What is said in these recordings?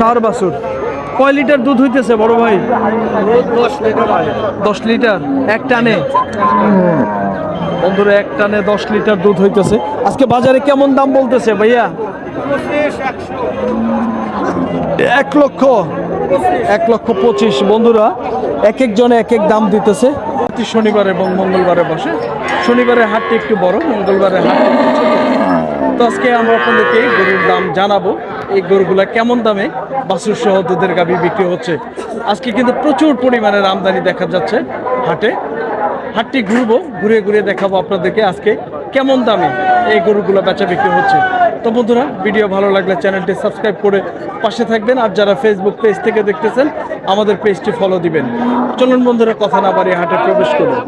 সার বাছুর। কয় লিটার দুধ হইতেছে বড় ভাই? 10 লিটার এক টানে। বন্ধুরা এক টানে 10 লিটার দুধ হইতেছে। আজকে বাজারে কেমন দাম বলতেছে ভাইয়া? 1,25,000। বন্ধুরা এক একজনে এক এক দাম দিতেছে। প্রতি শনিবার এবং মঙ্গলবারে বসে। শনিবারে হাটটি একটু বড়, মঙ্গলবারে হাটটি একটু ছোট। তো আজকে আমরা আপনাদেরকে গরুর দাম জানাবো। এই গরুগুলা কেমন দামে বাছুর সহ দুধের গাভী বিক্রি হচ্ছে। আজকে কিন্তু প্রচুর পরিমাণের আমদানি দেখা যাচ্ছে হাটে। হাটটি ঘুরবো, ঘুরে ঘুরে দেখাবো আপনাদেরকে আজকে কেমন দামে এই গরুগুলো বেচা বিক্রি হচ্ছে। তো বন্ধুরা ভিডিও ভালো লাগলে চ্যানেলটি সাবস্ক্রাইব করে পাশে থাকবেন। আর যারা ফেসবুক পেজ থেকে দেখতেছেন আমাদের পেজটি ফলো দিবেন। চলুন বন্ধুরা কথা না বাড়িয়ে হাটে প্রবেশ করুন।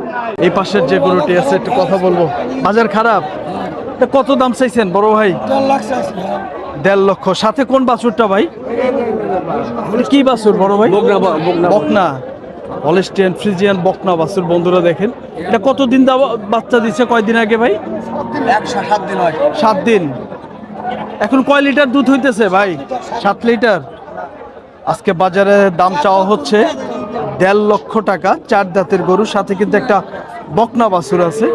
এই পাশের যে গরুটি আছে একটু কথা বলবো। বাজার খারাপ, কত দাম চাইছেন বড় ভাই? 1.5 লক্ষ। সাথে কোন বাছুরটা ভাই? কি বাছুর বড় ভাই? বকনা, হলস্টিয়ান ফ্রিজিয়ান বকনা বাছুর। বন্ধুরা দেখেন এটা কতদিন বাচ্চা দিচ্ছে? কয়দিন আগে ভাই? 7 দিন হয়। 7 দিন। এখন কয় লিটার দুধ হইতেছে ভাই? 7 লিটার। আজকে বাজারে দাম চাওয়া হচ্ছে 1.5 লক্ষ টাকা। 4 দাঁতের গরু, সাথে কিন্তু একটা বকনা বাছুর আছে।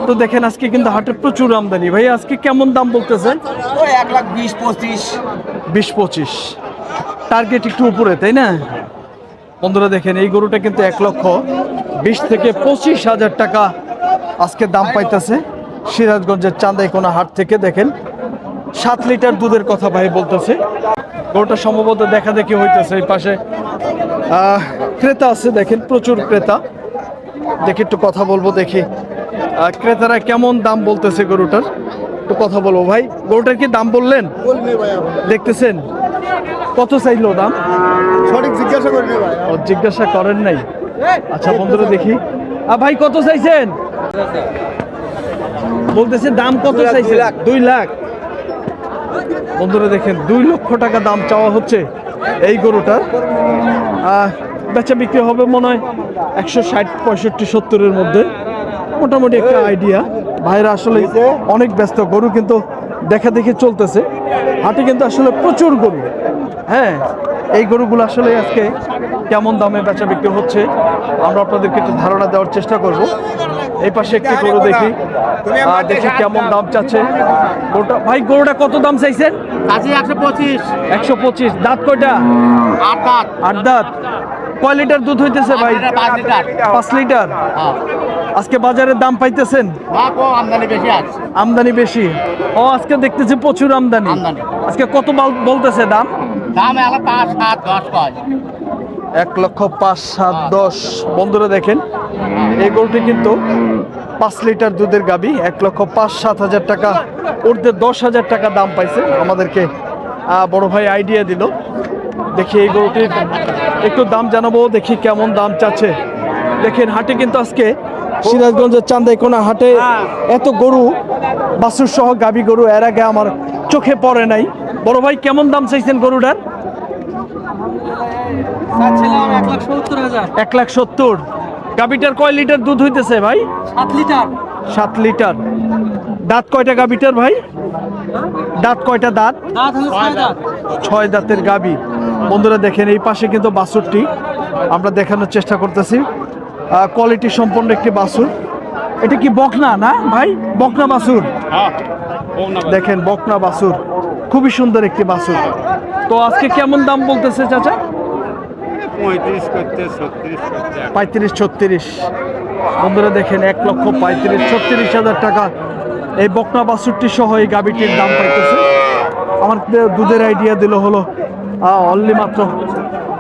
তো দেখেন আজকে কিন্তু হাটে প্রচুর আমদানি। ভাই আজকে কেমন দাম বলতেছেন? 1,20,25। টার্গেট একটু উপরে, তাই না? বন্ধুরা দেখেন এই গরুটা কিন্তু 1,20,000 থেকে 25,000 টাকা আজকে দাম পাইতেছে সিরাজগঞ্জের চান্দাইকোনা হাট থেকে। দেখেন 7 লিটার দুধের কথা ভাই বলতেছে। গরুটা সম্ভবত দেখা দেখি হইতেছে। এই পাশে ক্রেতা আছে, দেখেন প্রচুর ক্রেতা। দেখি একটু কথা বলবো, দেখি ক্রেতারা কেমন দাম বলতেছে গরুটার। একটু কথা বলবো। ভাই গরুটার কি দাম বললেন? দেখতেছেন কত চাইলো দাম? সঠিক জিজ্ঞাসা করিনি ভাই। ও জিজ্ঞাসা করেন নাই। আচ্ছা বন্ধুরা দেখি ভাই কত চাইছেন? বলতেছে দাম কত চাইছে? 2 লাখ। বন্ধুরা দেখেন 2 লক্ষ টাকা দাম চাওয়া হচ্ছে এই গরুটার। বেচা বিক্রি হবে মনে হয় 160, 65, 70-এর মধ্যে, মোটামুটি একটা আইডিয়া। ভাইরা আসলে অনেক ব্যস্ত, গরু কিন্তু দেখা দেখি চলতেছে হাটে, কিন্তু আসলে প্রচুর গরু। হ্যাঁ, এই গরুগুলো আসলে আজকে কেমন দামে বেচা বিক্রি হচ্ছে আমরা আপনাদেরকে একটু ধারণা দেওয়ার চেষ্টা করব। এই পাশে একটি গরু দেখি, দেখি কেমন দাম চাচ্ছে গরুটা। ভাই গরুটা কত দাম চাইছেন? 125। দাঁত কয়টা? 8 দাঁত। কয় লিটার দুধ হইতেছে ভাই? 5 লিটার। আজকে বাজারে দাম পাইতেছেন? আমদানি বেশি। ও আজকে দেখতেছি প্রচুর আমদানি। আজকে কত বলতেছে দাম? 1,05,7,10। বন্ধুরা দেখেন এই গরুটি কিন্তু 5 লিটার দুধের গাভী। 1,05,000-7,000 টাকা, ওরতে 10,000 টাকা দাম পাইছে। আমাদেরকে বড় ভাই আইডিয়া দিল। দেখি এই গরুটির একটু দাম জানাবো, দেখি কেমন দাম চাচ্ছে। দেখেন হাটে কিন্তু আজকে সিরাজগঞ্জের চান্দাইকোনা হাটে এত গরু বাছুর সহ গাভী গরু এর আগে আমার চোখে পড়ে নাই। বড় ভাই কেমন দাম চাইছেন গরুটার? 1,70,000। গাভীটার কয় লিটার দুধ হইতেছে ভাই? 7 লিটার। দাঁত কয়টা গাভীটার ভাই? দাঁত কয়টা? দাঁত 6 দাঁতের গাভী। বন্ধুরা দেখেন এই পাশে কিন্তু বাছুরটি আমরা দেখানোর চেষ্টা করতেছি। কোয়ালিটি সম্পন্ন একটি বাছুর। এটা কি বকনা না ভাই? বকনা বাছুর। দেখেন বকনা বাছুর, খুবই সুন্দর একটি বাছুর। তো আজকে কেমন দাম বলতেছে চাচা? 35-36। বন্ধুরা দেখেন 1,35,36,000 টাকা এই বকনা বাছুরটি সহ এই গাভীটির দাম পাইতেছে। আমার দুধের আইডিয়া দিল হলো অনলি মাত্র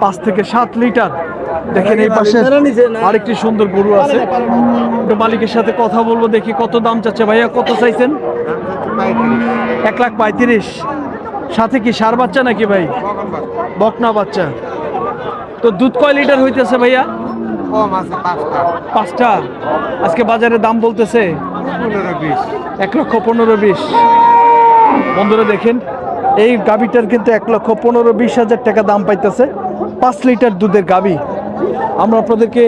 5 থেকে 7 লিটার। দেখেন এই পাশে আরেকটি সুন্দর গরু আছে, একটু মালিকের সাথে কথা বলবো, দেখি কত দাম চাচ্ছে। ভাইয়া কত চাইছেন? 1,35,000। সাথে কি সার বাচ্চা নাকি ভাই? বকনা বাচ্চা। তো দুধ কয় লিটার হইতেছে ভাইয়া? 5টা। আজকে বাজারে দাম বলতেছে 1,15,20। বন্ধুরা দেখেন এই গাভীটার কিন্তু 1,15,20,000 টাকা দাম পাইতেছে। 5 লিটার দুধের গাভী। আমরা আপনাদেরকে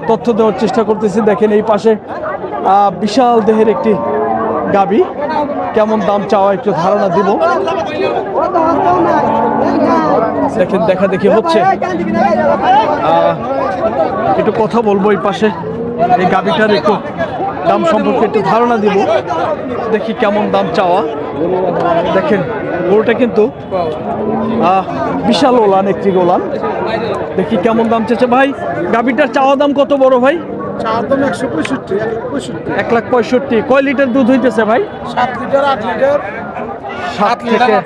তথ্য দেওয়ার চেষ্টা করতেছি। দেখেন এই পাশে বিশাল দেহের একটি গাভী, কেমন দাম চাওয়া একটু ধারণা দিব। দেখেন দেখা দেখি হচ্ছে। একটু কথা বলবো এই পাশে এই গাবিটার একটু দাম সম্পর্কে একটু ধারণা দিব, দেখি কেমন দাম চাওয়া। দেখেন গরুটা কিন্তু বিশাল ওলান, একটি ওলান। দেখি কেমন দাম চাচ্ছে ভাই। গাবিটার চাওয়া দাম কত বড় ভাই? 1,65,000। কয় লিটার দুধ হইতেছে ভাই? 7 লিটার 8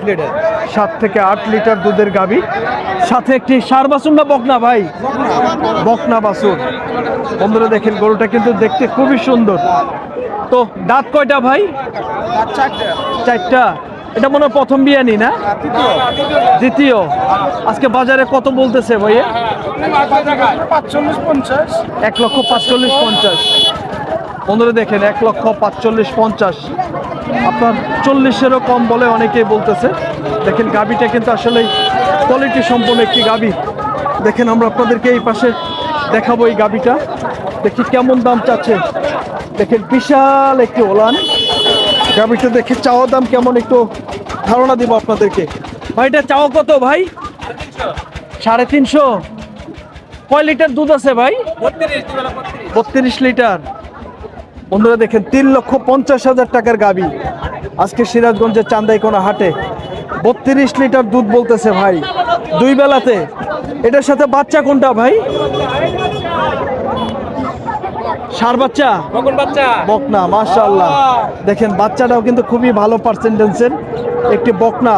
লিটার 7 থেকে 8 লিটার দুধের গাবি, সাথে একটি ষাঁড় বাছুর না বকনা ভাই? বকনা বাছুর। বন্ধুরা দেখেন গরুটা কিন্তু দেখতে খুবই সুন্দর। তো দাঁত কয়টা ভাই? 4টা। এটা মনে হয় প্রথম বিয়ানি না? দ্বিতীয়। আজকে বাজারে কত বলতেছে ভাইয়া? 45-50। 1,45,50। বন্ধুরা দেখেন 1,45,50। আপনার 40-এরও কম বলে অনেকেই বলতেছে। দেখেন গাবিটা কিন্তু আসলে কোয়ালিটি সম্পন্ন একটি গাবি। দেখেন আমরা আপনাদেরকে এই পাশে দেখাবো এই গাবিটা, দেখি কেমন দাম চাচ্ছে। দেখেন বিশাল একটি ওলান গাবিটা, দেখে চাওয়া দাম কেমন একটু ধারণা দিব আপনাদেরকে। ভাইটা চাওয়া কত ভাই? 350। কয় লিটার দুধ আছে ভাই? 32 লিটার। বন্ধুরা দেখেন 3,50,000 টাকার গাবি আজকে সিরাজগঞ্জের চান্দাইকোনা হাটে 32 লিটার দুধ বলতেছে ভাই, 2 বেলাতে। এটার সাথে বাচ্চা কোনটা ভাই? ষাঁড় বাচ্চা, বকনা। মাশাআল্লাহ, দেখেন বাচ্চাটাও কিন্তু খুবই ভালো পার্সেন্টেন্সের একটি বকনা।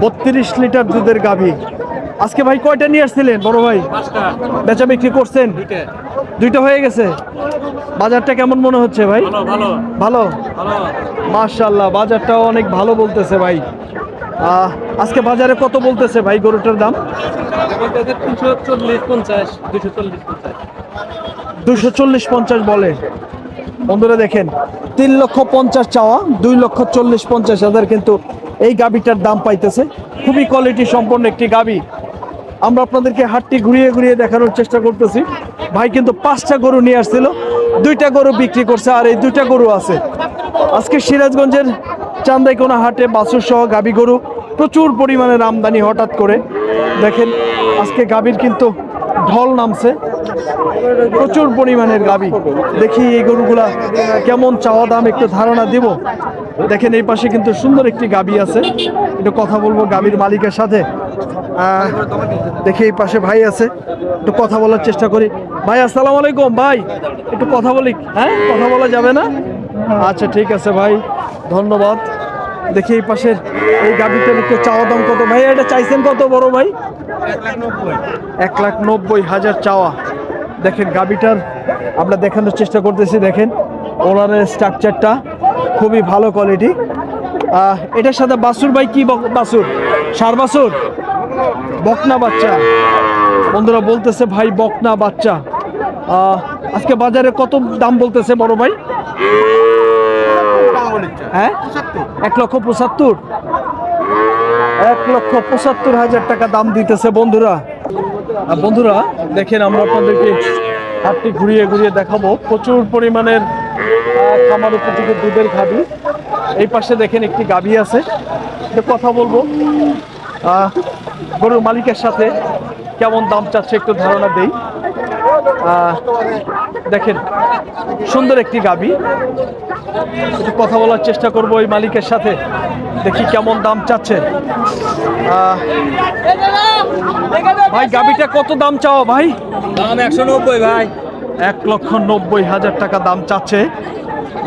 32 লিটার দুধের গাভী। আজকে ভাই কয়টা নিয়ে আসছিলেন বড় ভাই? বেচা বিক্রি করছেন? দুইটা হয়ে গেছে। বাজারটা কেমন মনে হচ্ছে ভাই? ভালো। মাশাআল্লাহ, বাজারটাও অনেক ভালো বলতেছে ভাই। আজকে বাজারে কত বলতেছে ভাই গরুটার দাম? 240-50 বলে। বন্ধুরা দেখেন 3,50,000 চাওয়া, 2,40,50,000 কিন্তু এই গাবিটার দাম পাইতেছে। খুবই কোয়ালিটি সম্পন্ন একটি গাবি। আমরা আপনাদেরকে হাটটি ঘুরিয়ে ঘুরিয়ে দেখানোর চেষ্টা করতেছি। ভাই কিন্তু 5টা গরু নিয়ে আসছিল, 2টা গরু বিক্রি করছে, আর এই 2টা গরু আছে। আজকে সিরাজগঞ্জের চান্দাইকোনা হাটে বাছুর সহ গাবি গরু প্রচুর পরিমাণের আমদানি। হঠাৎ করে দেখেন আজকে গাবির কিন্তু ঢল নামছে, প্রচুর পরিমাণের গাবি। দেখি এই গরুগুলা কেমন চাওয়া দাম একটু ধারণা দিব। দেখেন এই পাশে কিন্তু সুন্দর একটি গাবি আছে, একটু কথা বলবো গাবির মালিকের সাথে। দেখি এই পাশে ভাই আছে, একটু কথা বলার চেষ্টা করি। ভাই আসসালামু আলাইকুম। ভাই একটু কথা বলি। হ্যাঁ, কথা বলা যাবে না? আচ্ছা ঠিক আছে ভাই, ধন্যবাদ। দেখি এই পাশের এই গাবিটার একটু চাওয়া দাম কত ভাই? এটা চাইছেন কত বড় ভাই? 1,90,000 চাওয়া। দেখেন গাবিটার আমরা দেখানোর চেষ্টা করতেছি। দেখেন ওনারের স্ট্রাকচারটা খুবই ভালো কোয়ালিটি। এটার সাথে বাছুর ভাই কি বাছুর? ষাঁড় বাছুর, বকনা বাচ্চা। বন্ধুরা বলতেছে ভাই বকনা বাচ্চা। আজকে বাজারে কত দাম বলতেছে বড় ভাই? হ্যাঁ, 1,75,000। 1,75,000 টাকা দাম দিতেছে বন্ধুরা। বন্ধুরা দেখেন আমরা আপনাদেরকে হাটটি ঘুরিয়ে ঘুরিয়ে দেখাবো। প্রচুর পরিমাণের খামার উপযোগী দুধের গাভী। এই পাশে দেখেন একটি গাভী আছে, একটু কথা বলবো গরুর মালিকের সাথে। কেমন দাম চাচ্ছে একটু ধারণা দেই। দেখেন সুন্দর একটি গাভী, একটু কথা বলার চেষ্টা করবো ওই মালিকের সাথে, দেখি কেমন দাম চাচ্ছে। ভাই গাভীটা কত দাম চাও ভাই? দাম 190 ভাই। 1,90,000 টাকা দাম চাচ্ছে।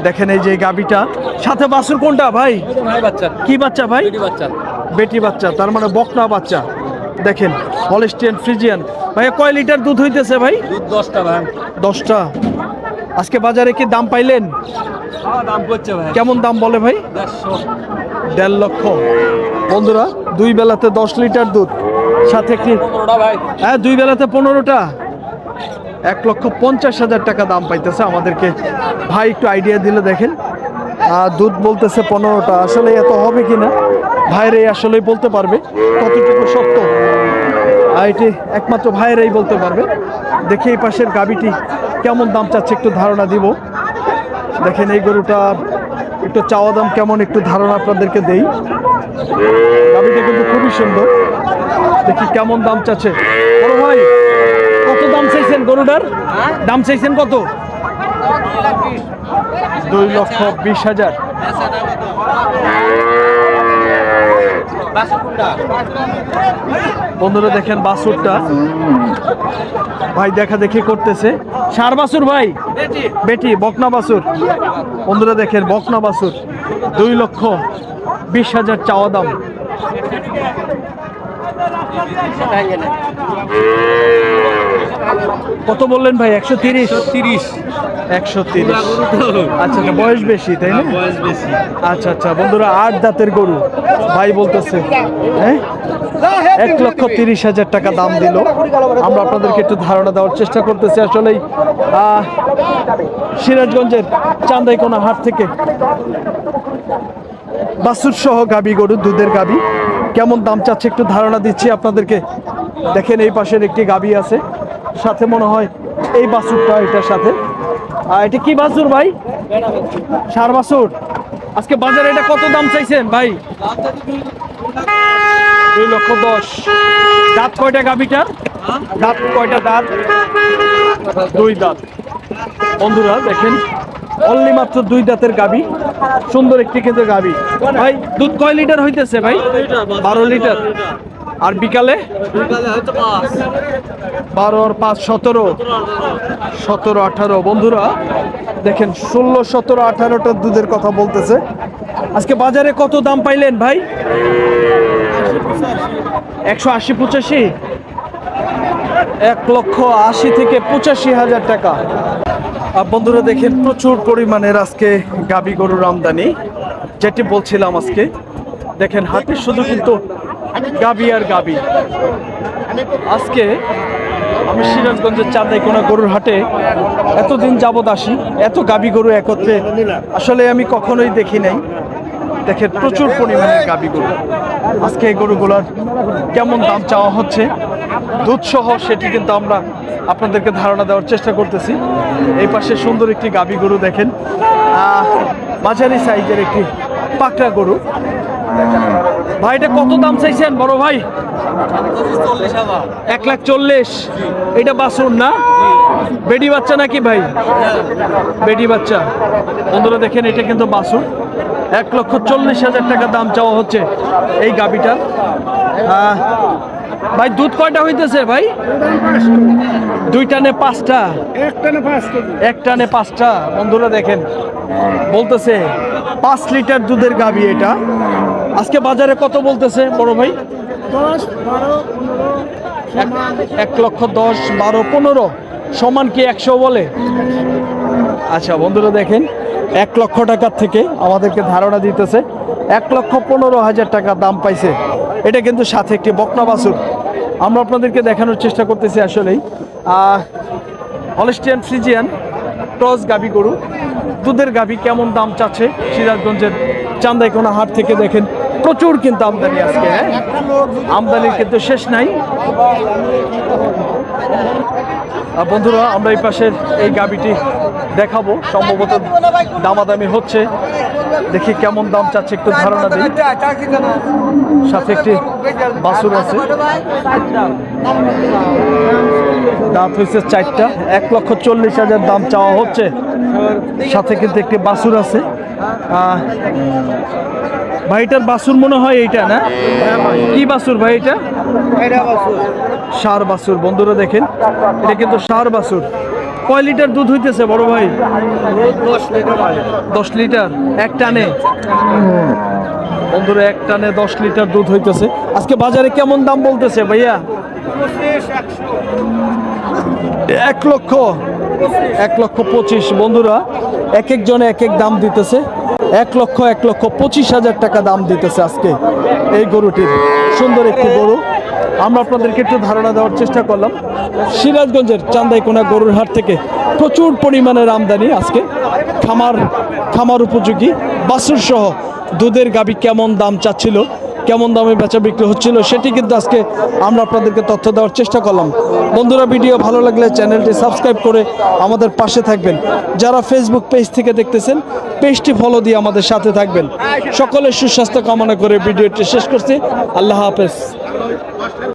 দেখেন এই যে গাভীটা, সাথে বাছুর কোনটা ভাই? বাচ্চা। কি বাচ্চা ভাই? বাচ্চা। বেটি বাচ্চা, তার মানে বকনা বাচ্চা। দেখেন হলস্টিয়ান ফ্রিজিয়ান। ভাইয়া কয় লিটার দুধ হইতেছে ভাই? দুধ 10টা ভাই। 10টা। আজকে বাজারে কি দাম পাইলেন? দাম করছে ভাই। কেমন দাম বলে ভাই? 1.5 লক্ষ। বন্ধুরা 2 বেলাতে 10 লিটার দুধ, সাথে একটি 15টা ভাই। হ্যাঁ 2 বেলাতে 15টা। 1,50,000 টাকা দাম পাইতেছে আমাদেরকে ভাই। একটু আইডিয়া দিলে দেখেন। দুধ বলতেছে 15টা। আসলে এত হবে কিনা ভাইরে আসলেই বলতে পারবে কতটুকু সত্য, এটি একমাত্র ভাইয়েরাই বলতে পারবে। দেখি এই পাশের গাবিটি কেমন দাম চাচ্ছে একটু ধারণা দিব। দেখেন এই গরুটার একটু চাওয়া দাম কেমন একটু ধারণা আপনাদেরকে দেই। গাবিটা কিন্তু খুবই সুন্দর। দেখি কেমন দাম চাচ্ছে বড় ভাই। কত দাম চাইছেন গরুটার? দাম চাইছেন কত? 2,20,000। বন্ধুরা দেখেন বাছুরটা ভাই দেখা দেখি করতেছে। ষাঁড় বাছুর ভাই, বেটি বকনা বাছুর। বন্ধুরা দেখেন বকনা বাছুর, 2,20,000 চাওয়া দাম। কত বললেন ভাই? 130। 130। আচ্ছা আচ্ছা, বয়স বেশি তাই না? আচ্ছা আচ্ছা বন্ধুরা, 8 দাঁতের গরু ভাই বলতেছে। হ্যাঁ, 1,30,000 টাকা দাম দিল। আমরা আপনাদেরকে একটু ধারণা দেওয়ার চেষ্টা করতেছি। আসলেই সিরাজগঞ্জের চান্দাইকোনা হাট থেকে বাছুর সহ গাবি গরু, দুধের গাবি কেমন দাম চাচ্ছে একটু ধারণা দিচ্ছি আপনাদেরকে। দেখেন এই পাশের একটি গাবি আছে, সাথে মনে হয় এই বাছুরটা এটার সাথে। এটা কি বাছুর ভাই? ষাঁড় বাছুর। আজকে বাজারে এটা কত দাম চাইছেন ভাই? 2,10,000। দাঁত কয়টা গাবিটার? দাঁত কয়টা? দাঁত 2 দাঁত। বন্ধুরা দেখেন অনলি মাত্র 2 দাঁতের গাবি, সুন্দর একটি কিন্তু গাবি। ভাই দুধ কয় লিটার হইতেছে ভাই? 12 লিটার। আর বিকালে 12 আর 5 17, 17 18। বন্ধুরা দেখেন 16 17 18টা দুধের কথা বলতেছে। আজকে বাজারে কত দাম পাইলেন ভাই? 180 85। 1,80,000 থেকে 85,000 টাকা। আর বন্ধুরা দেখেন প্রচুর পরিমাণের আজকে গাবি গরুর আমদানি, যেটি বলছিলাম আজকে দেখেন হাটে শুধু কিন্তু গাবি আর গাবি। আজকে আমি সিরাজগঞ্জের চান্দাইকোনা গরুর হাটে এতদিন যাবৎ আসি, এত গাবি গরু একত্রে আসলে আমি কখনোই দেখি নাই। দেখেন প্রচুর পরিমাণের গাবি গরু। আজকে এই গরুগুলোর কেমন দাম চাওয়া হচ্ছে দুধ সহ, সেটি কিন্তু আমরা আপনাদেরকে ধারণা দেওয়ার চেষ্টা করতেছি। এই পাশে সুন্দর একটি গাবি গরু দেখেন, মাঝারি সাইজের একটি পাকড়া গরু। ভাই এটা কত দাম চাইছেন বড় ভাই? 1,40,000। এটা বাছুর না? বেডি বাচ্চা নাকি ভাই? বেডি বাচ্চা। বন্ধুরা দেখেন এটা কিন্তু বাছুর। 1,40,000 টাকা দাম চাওয়া হচ্ছে এই গাবিটা। ভাই দুধ কয়টা হইতেছে ভাই? 2 টানে 5টা? 1 টানে 5টা। বন্ধুরা দেখেন বলতেছে 5 লিটার দুধের গাবি এটা। আজকে বাজারে কত বলতেছে বড় ভাই? 1,10,000 12 15 সমান কি 100 বলে? আচ্ছা বন্ধুরা দেখেন 1 লক্ষ টাকার থেকে আমাদেরকে ধারণা দিতেছে 1,15,000 টাকা দাম পাইছে। এটা কিন্তু সাথে একটি বকনা বাছুর। আমরা আপনাদেরকে দেখানোর চেষ্টা করতেছি আসলেই হলস্টিয়ান ফ্রিজিয়ান ক্রস গাবি গরু, দুধের গাবি কেমন দাম চাচ্ছে সিরাজগঞ্জের চান্দাইকোনা হাট থেকে। দেখেন প্রচুর কিন্তু আমদানি আজকে। হ্যাঁ, আমদানির কিন্তু শেষ নাই। বন্ধুরা আমরা এই পাশের এই গাবিটি দেখাবো, সম্ভবত দামাদামি হচ্ছে, দেখি কেমন দাম চাচ্ছে একটু ধারণা দিই। সাথে একটি বাছুর আছে, দাঁত হয়েছে 4টা। 1,40,000 দাম চাওয়া হচ্ছে। সাথে কিন্তু একটি বাছুর আছে। ভাইটার বাছুর মনে হয় এইটা না? কি বাছুর ভাই এটা? ষাঁড় বাছুর। বন্ধুরা দেখেন এটা কিন্তু ষাঁড় বাছুর। কয় লিটার দুধ হইতেছে বড় ভাই? 10 লিটার এক টানে। বন্ধুরা 1 টানে 10 লিটার দুধ হইতেছে। আজকে বাজারে কেমন দাম বলতেছে ভাইয়া? 1,25,000। বন্ধুরা এক একজনে এক এক দাম দিতেছে। 1,25,000 টাকা দাম দিতেছে আজকে এই গরুটির। সুন্দর একটি গরু, আমরা আপনাদেরকে একটু ধারণা দেওয়ার চেষ্টা করলাম। সিরাজগঞ্জের চান্দাইকোনা গরুর হাট থেকে প্রচুর পরিমাণের আমদানি আজকে। খামার উপযোগী বাছুর সহ দুধের গাবি কেমন দাম চাচ্ছিল কেমন দামে বেচা বিক্রি হচ্ছিল সেটি কিন্তু আজকে আমরা আপনাদেরকে তথ্য দেওয়ার চেষ্টা করলাম। বন্ধুরা, ভিডিও ভালো লাগলে চ্যানেলটি সাবস্ক্রাইব করে আমাদের পাশে থাকবেন। যারা ফেসবুক পেজ থেকে দেখতেছেন, পেজটি ফলো দিয়ে আমাদের সাথে থাকবেন। সকলের সুস্বাস্থ্য কামনা করে ভিডিওটি শেষ করছি। আল্লাহ হাফেজ।